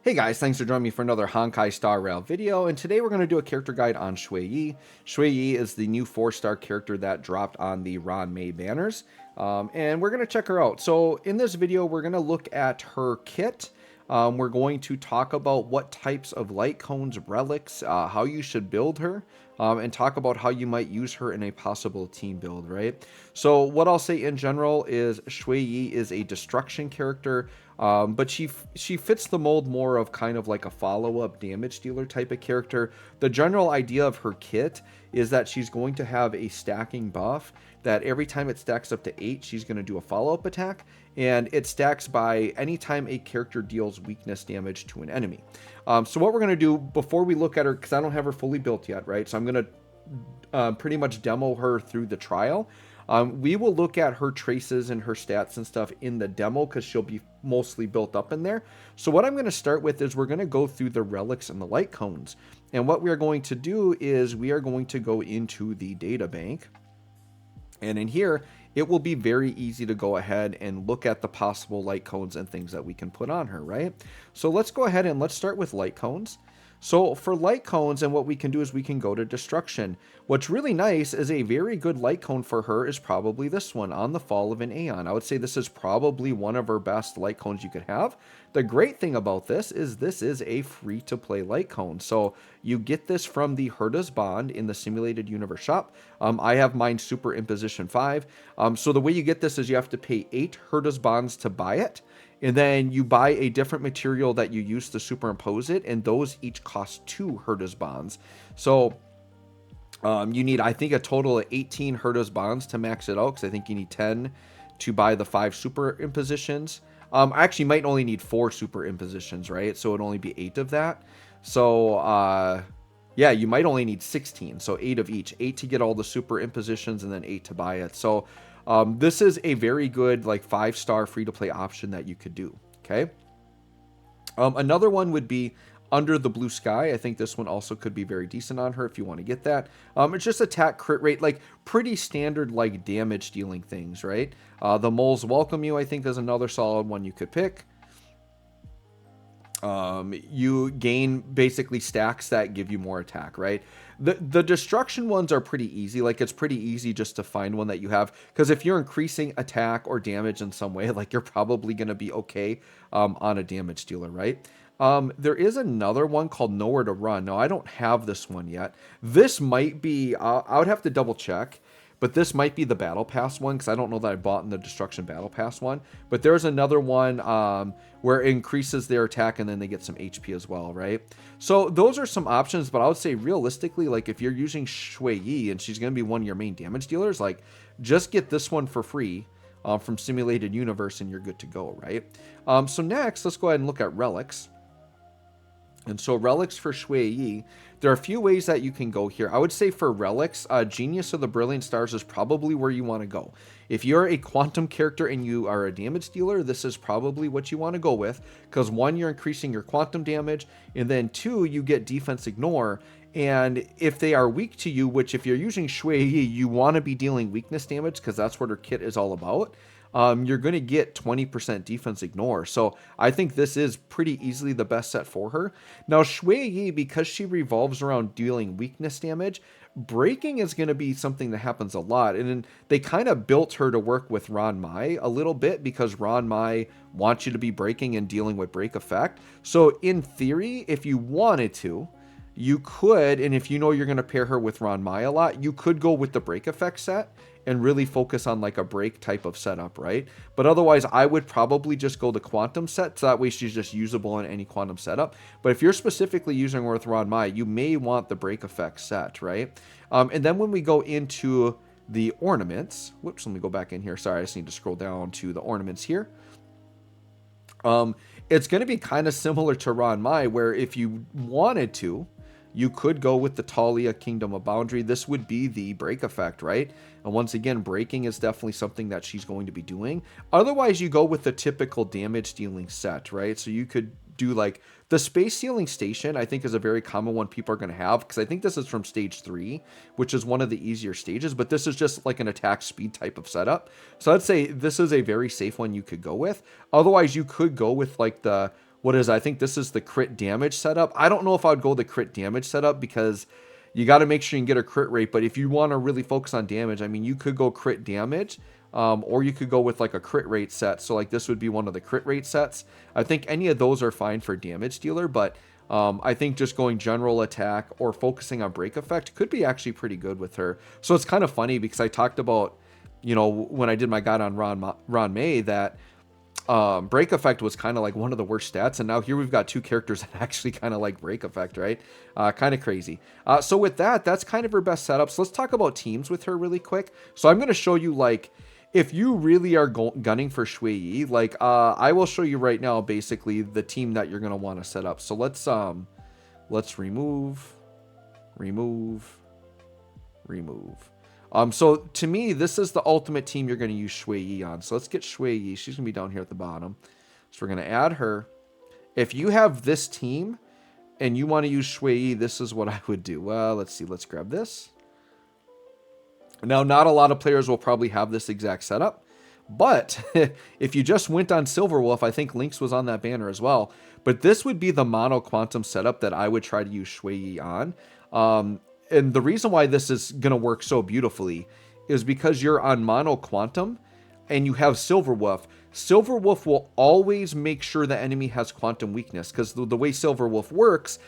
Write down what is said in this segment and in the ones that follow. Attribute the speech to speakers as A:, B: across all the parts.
A: Hey guys, thanks for joining me for another Honkai Star Rail video, and today we're going to do a character guide on Xueyi. Xueyi is the new 4-star character that dropped on the Ron May banners, and we're going to check her out. So in this video, we're going to look at her kit. We're going to talk about what types of light cones, relics, how you should build her, and talk about how you might use her in a possible team build, right? So what I'll say in general is Xueyi is a destruction character, but she fits the mold more of kind of like a follow-up damage dealer type of character. The general idea of her kit is that she's going to have a stacking buff that every time it stacks up to 8, she's going to do a follow-up attack, and it stacks by anytime a character deals weakness damage to an enemy. So what we're going to do before we look at her, because I don't have her fully built yet, right? So I'm going to pretty much demo her through the trial. We will look at her traces and her stats and stuff in the demo because she'll be mostly built up in there. So what I'm going to start with is we're going to go through the relics and the light cones. And what we are going to do is we are going to go into the data bank. And in here, it will be very easy to go ahead and look at the possible light cones and things that we can put on her, right? So let's go ahead and let's start with light cones. So for light cones, and what we can do is we can go to destruction. What's really nice is a very good light cone for her is probably this one, On the Fall of an Aeon. I would say this is probably one of her best light cones you could have. The great thing about this is a free-to-play light cone. So you get this from the Herta's Bond in the Simulated Universe shop. I have mine Super Imposition 5. So the way you get this is you have to pay 8 Herta's Bonds to buy it. And then you buy a different material that you use to superimpose it, and those each cost 2 Herta's Bonds. So you need, I think, a total of 18 Herta's Bonds to max it out, because I think you need 10 to buy the 5 superimpositions. Actually, you might only need 4 superimpositions, right? So it'd only be 8 of that. So yeah, you might only need 16, so 8 of each. 8 to get all the superimpositions, and then 8 to buy it. So this is a very good like 5-star free-to-play option that you could do, okay? Another one would be Under the Blue Sky. I think this one also could be very decent on her if you want to get that. It's just attack crit rate, like pretty standard like damage dealing things, right? The Moles Welcome You, I think, is another solid one you could pick. You gain basically stacks that give you more attack, right? The destruction ones are pretty easy. Like, it's pretty easy just to find one that you have, because if you're increasing attack or damage in some way, like, you're probably going to be okay on a damage dealer, right? There is another one called Nowhere to Run. Now, I don't have this one yet. This might be, I would have to double check, but this might be the Battle Pass one, because I don't know that I bought in the Destruction Battle Pass one. But there's another one where it increases their attack and then they get some HP as well, right? So those are some options, but I would say realistically, like if you're using Xueyi and she's going to be one of your main damage dealers, like just get this one for free from Simulated Universe and you're good to go, right? So next, let's go ahead and look at relics. And so relics for Xueyi, there are a few ways that you can go here. I would say for relics, Genius of the Brilliant Stars is probably where you want to go. If you're a quantum character and you are a damage dealer, this is probably what you want to go with. Because 1, you're increasing your quantum damage, and then 2, you get defense ignore. And if they are weak to you, which if you're using Xueyi, you want to be dealing weakness damage because that's what her kit is all about. You're going to get 20% defense ignore. So I think this is pretty easily the best set for her. Now, Xueyi, because she revolves around dealing weakness damage, breaking is going to be something that happens a lot. And then they kind of built her to work with Ron Mai a little bit because Ron Mai wants you to be breaking and dealing with break effect. So in theory, if you wanted to, you could, and if you know you're going to pair her with Ron Mai a lot, you could go with the break effect set and really focus on like a break type of setup, right? But otherwise, I would probably just go the quantum set, so that way she's just usable in any quantum setup. But if you're specifically using her with Ron Mai, you may want the break effect set, right? And then when we go into the ornaments, whoops, let me go back in here. Sorry, I just need to scroll down to the ornaments here. It's going to be kind of similar to Ron Mai, where if you wanted to, you could go with the Talia Kingdom of Boundary. This would be the break effect, right? And once again, breaking is definitely something that she's going to be doing. Otherwise, you go with the typical damage dealing set, right? So you could do like the space sealing station, I think is a very common one people are going to have, because I think this is from stage 3, which is one of the easier stages, but this is just like an attack speed type of setup. So I'd say this is a very safe one you could go with. Otherwise, you could go with like the what is it? I think this is the crit damage setup. I don't know if I'd go the crit damage setup because you got to make sure you can get a crit rate. But if you want to really focus on damage, I mean, you could go crit damage, or you could go with like a crit rate set. So like this would be one of the crit rate sets. I think any of those are fine for damage dealer, but I think just going general attack or focusing on break effect could be actually pretty good with her. So it's kind of funny because I talked about, you know, when I did my guide on Ron May, that break effect was kind of like one of the worst stats, and now here we've got two characters that actually kind of like break effect, right? Kind of crazy. So with that, that's kind of her best setup. So let's talk about teams with her really quick. So I'm going to show you, like, if you really are gunning for Xueyi, like, I will show you right now basically the team that you're going to want to set up. So let's remove. So to me, this is the ultimate team you're going to use Xueyi on. So let's get Xueyi. She's going to be down here at the bottom. So we're going to add her. If you have this team and you want to use Xueyi, this is what I would do. Well, let's see. Let's grab this. Now, not a lot of players will probably have this exact setup. But if you just went on Silverwolf, I think Lynx was on that banner as well. But this would be the mono quantum setup that I would try to use Xueyi on. And the reason why this is going to work so beautifully is because you're on mono quantum and you have Silverwolf. Silverwolf will always make sure the enemy has quantum weakness, because the way Silverwolf works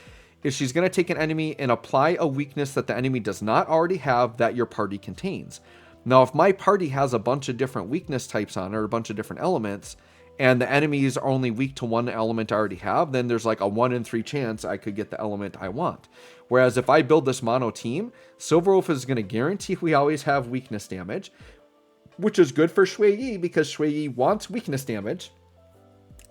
A: is she's going to take an enemy and apply a weakness that the enemy does not already have that your party contains. Now, if my party has a bunch of different weakness types on it, or a bunch of different elements, and the enemies are only weak to one element I already have, then there's like a 1 in 3 chance I could get the element I want. Whereas if I build this mono team, Silverwolf is going to guarantee we always have weakness damage, which is good for Xueyi because Xueyi wants weakness damage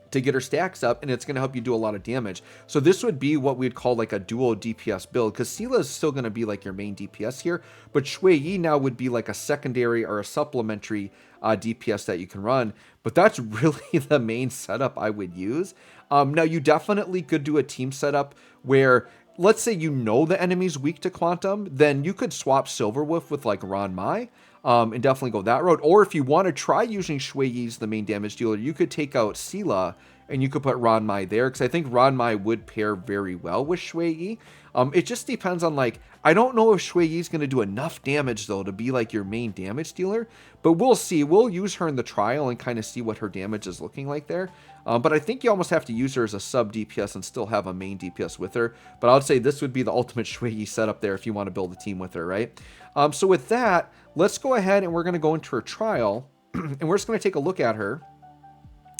A: to get her stacks up, and it's going to help you do a lot of damage. So this would be what we'd call like a duo DPS build, because Sela is still going to be like your main DPS here, but Xueyi now would be like a secondary or a supplementary DPS that you can run. But that's really the main setup I would use. Now, you definitely could do a team setup where, let's say you know the enemy's weak to quantum, then you could swap Silverwolf with like Ron Mai, and definitely go that route. Or if you want to try using Xueyi as the main damage dealer, you could take out Sela and you could put Ron Mai there, because I think Ron Mai would pair very well with Xueyi. It just depends on, like, I don't know if Xueyi is going to do enough damage though to be like your main damage dealer, but we'll see. We'll use her in the trial and kind of see what her damage is looking like there. But I think you almost have to use her as a sub DPS and still have a main DPS with her. But I would say this would be the ultimate Xueyi setup there if you want to build a team with her, right? So with that, let's go ahead and we're going to go into her trial and we're just going to take a look at her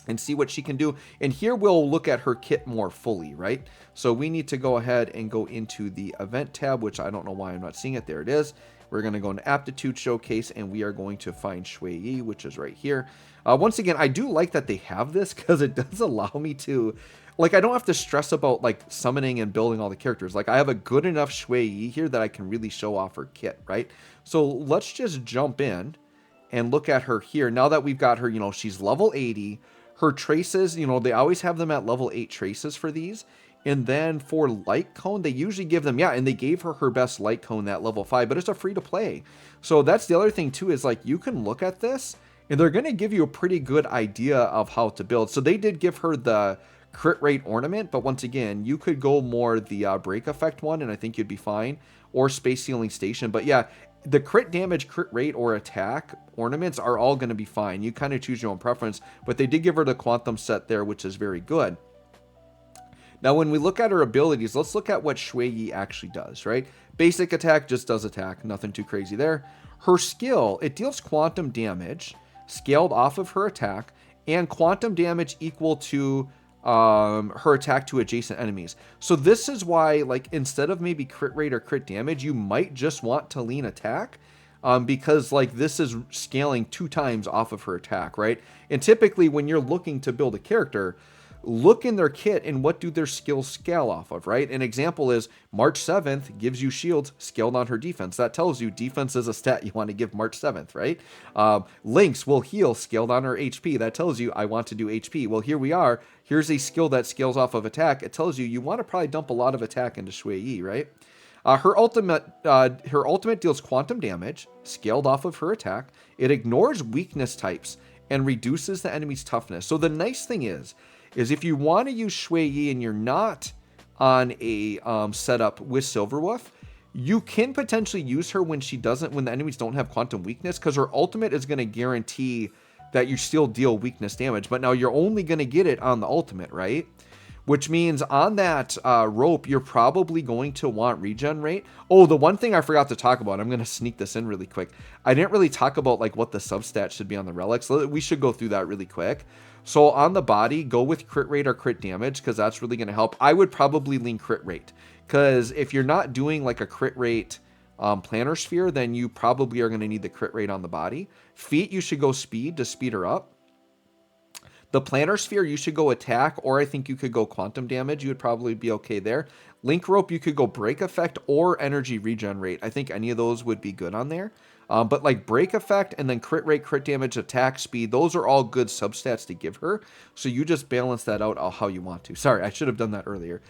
A: and see what she can do. And here we'll look at her kit more fully, right? So we need to go ahead and go into the event tab, which I don't know why I'm not seeing it. There it is. We're going to go into aptitude showcase and we are going to find Xueyi, which is right here. Once again, I do like that they have this because it does allow me to, like, I don't have to stress about like summoning and building all the characters. Like, I have a good enough Xueyi here that I can really show off her kit, right? So let's just jump in and look at her here. Now that we've got her, you know, she's level 80. Her traces, you know, they always have them at level 8 traces for these. And then for light cone, they usually give them, yeah, and they gave her her best light cone at level 5, but it's a free to play. So that's the other thing too, is like you can look at this and they're going to give you a pretty good idea of how to build. So they did give her the crit rate ornament, but once again, you could go more the break effect one and I think you'd be fine, or space healing station. But yeah, the crit damage, crit rate, or attack ornaments are all going to be fine. You kind of choose your own preference, but they did give her the quantum set there, which is very good. Now, when we look at her abilities, let's look at what Xueyi actually does, right? Basic attack just does attack, nothing too crazy there. Her skill, it deals quantum damage scaled off of her attack and quantum damage equal to her attack to adjacent enemies. So this is why, like, instead of maybe crit rate or crit damage, you might just want to lean attack, because like this is scaling 2 times off of her attack, right? And typically when you're looking to build a character, look in their kit and what do their skills scale off of, right? An example is March 7th gives you shields scaled on her defense. That tells you defense is a stat you want to give March 7th, right? Lynx will heal scaled on her HP. That tells you I want to do HP. Well, here we are. Here's a skill that scales off of attack. It tells you you want to probably dump a lot of attack into Xueyi, right? Her ultimate deals quantum damage scaled off of her attack. It ignores weakness types and reduces the enemy's toughness. So the nice thing is is if you want to use Xueyi and you're not on a setup with Silverwolf, you can potentially use her when the enemies don't have quantum weakness, because her ultimate is going to guarantee that you still deal weakness damage, but now you're only going to get it on the ultimate, right? Which means on that rope, you're probably going to want regen rate. Oh, the one thing I forgot to talk about, I'm going to sneak this in really quick. I didn't really talk about like what the substats should be on the relics. We should go through that really quick. So on the body, go with crit rate or crit damage, because that's really going to help. I would probably lean crit rate, because if you're not doing like a crit rate planner sphere, then you probably are going to need the crit rate on the body. Feet, you should go speed to speed her up. The planner sphere, you should go attack, or I think you could go quantum damage. You would probably be okay there. Link rope, you could go break effect or energy regen rate. I think any of those would be good on there. But like break effect and then crit rate, crit damage, attack speed, those are all good substats to give her. So you just balance that out how you want to. Sorry, I should have done that earlier.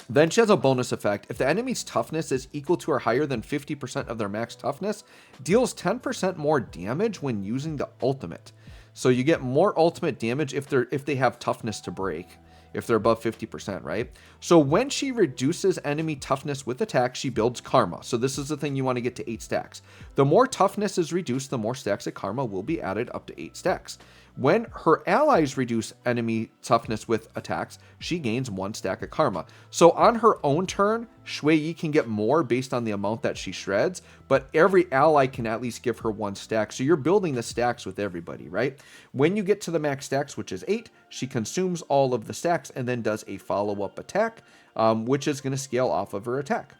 A: Then she has a bonus effect. If the enemy's toughness is equal to or higher than 50% of their max toughness, deals 10% more damage when using the ultimate. So you get more ultimate damage if they have toughness to break, if they're above 50%, right? So when she reduces enemy toughness with attack, she builds karma. So this is the thing you want to get to 8 stacks. The more toughness is reduced, the more stacks of karma will be added up to 8 stacks. When her allies reduce enemy toughness with attacks, she gains 1 stack of karma. So on her own turn, Xueyi can get more based on the amount that she shreds, but every ally can at least give her 1 stack. So you're building the stacks with everybody, right? When you get to the max stacks, which is 8, she consumes all of the stacks and then does a follow-up attack, which is going to scale off of her attack.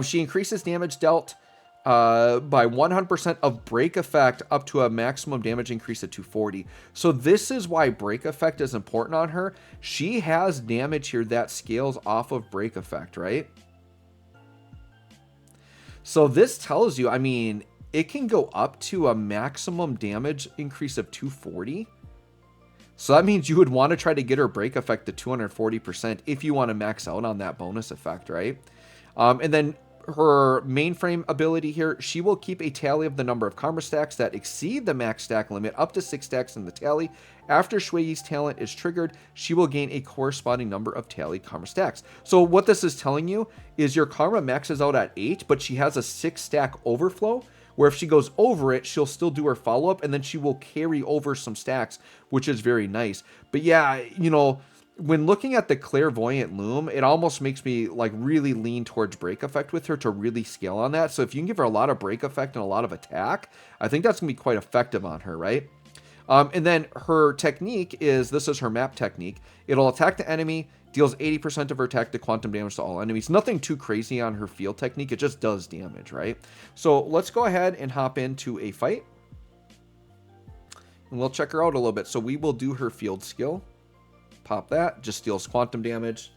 A: She increases damage dealt by 100% of break effect up to a maximum damage increase of 240. So this is why break effect is important on her. She has damage here that scales off of break effect, right? So this tells you, I mean, it can go up to a maximum damage increase of 240. So that means you would want to try to get her break effect to 240% if you want to max out on that bonus effect, right? And then her mainframe ability here, she will keep a tally of the number of karma stacks that exceed the max stack limit up to 6 stacks in the tally. After Xueyi's talent is triggered, she will gain a corresponding number of tallied karma stacks. So what this is telling you is your karma maxes out at 8, but she has a 6 stack overflow, where if she goes over it, she'll still do her follow-up, and then she will carry over some stacks, which is very nice. But yeah, you know, when looking at the clairvoyant loom, it almost makes me like really lean towards break effect with her to really scale on that. So if you can give her a lot of break effect and a lot of attack, I think that's gonna be quite effective on her, right? And then her technique is, this is her map technique. It'll attack the enemy, deals 80% of her attack to quantum damage to all enemies. Nothing too crazy on her field technique. It just does damage, right? So let's go ahead and hop into a fight, and we'll check her out a little bit. So we will do her field skill. Pop that, just deals quantum damage.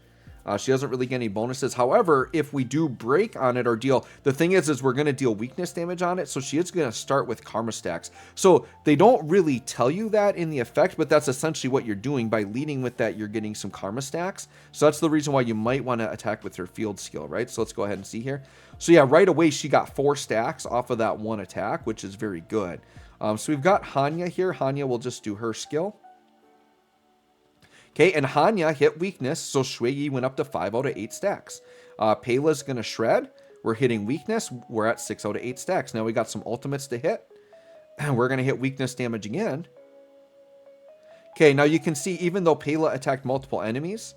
A: She doesn't really get any bonuses. However, if we do break on it or deal, the thing is we're going to deal weakness damage on it. So she is going to start with karma stacks. So they don't really tell you that in the effect, but that's essentially what you're doing. By leading with that, you're getting some karma stacks. So that's the reason why you might want to attack with her field skill, right? So let's go ahead and see here. So yeah, right away, she got 4 stacks off of that 1 attack, which is very good. So we've got Hanya here. Hanya will just do her skill. Okay, and Hanya hit weakness, so Xueyi went up to 5 out of 8 stacks. Pela's going to shred. We're hitting weakness. We're at 6 out of 8 stacks. Now we got some ultimates to hit. And we're going to hit weakness damage again. Okay, now you can see even though Pela attacked multiple enemies,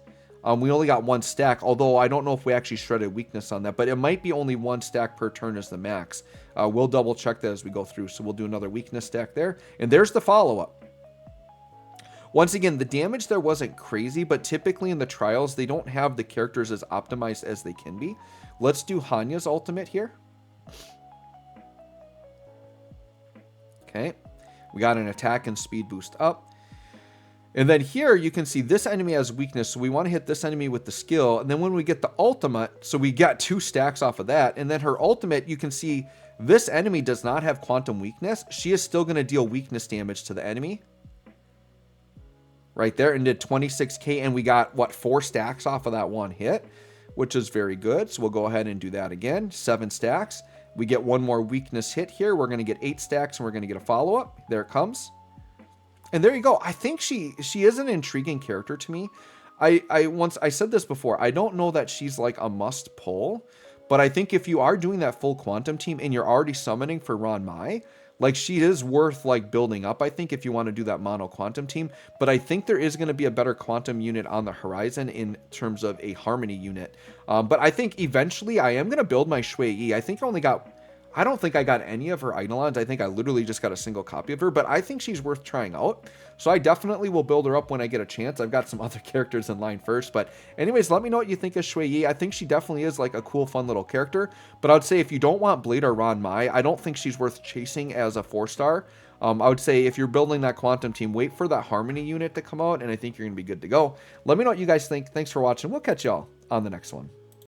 A: we only got 1 stack, although I don't know if we actually shredded weakness on that, but it might be only 1 stack per turn as the max. We'll double check that as we go through, so we'll do another weakness stack there. And there's the follow-up. Once again, the damage there wasn't crazy, but typically in the trials, they don't have the characters as optimized as they can be. Let's do Hanya's ultimate here. Okay, we got an attack and speed boost up. And then here you can see this enemy has weakness, so we want to hit this enemy with the skill. And then when we get the ultimate, so we got 2 stacks off of that. And then her ultimate, you can see this enemy does not have quantum weakness. She is still going to deal weakness damage to the enemy. Right there, and did 26k, and we got, what, 4 stacks off of that 1 hit, which is very good. So we'll go ahead and do that again. 7 stacks. We get 1 more weakness hit here. We're going to get 8 stacks, and we're going to get a follow-up. There it comes. And there you go. I think she is an intriguing character to me. I said this before. I don't know that she's like a must pull, but I think if you are doing that full quantum team and you're already summoning for Ron Mai, like she is worth like building up. I think if you want to do that mono quantum team, but I think there is going to be a better quantum unit on the horizon in terms of a harmony unit. But I think eventually I am going to build my Xueyi. I don't think I got any of her Eidolons. I think I literally just got a single copy of her, but I think she's worth trying out. So I definitely will build her up when I get a chance. I've got some other characters in line first, but anyways, let me know what you think of Xueyi. I think she definitely is like a cool, fun little character, but I would say if you don't want Blade or Ron Mai, I don't think she's worth chasing as a 4-star. I would say if you're building that quantum team, wait for that harmony unit to come out, and I think you're going to be good to go. Let me know what you guys think. Thanks for watching. We'll catch y'all on the next one.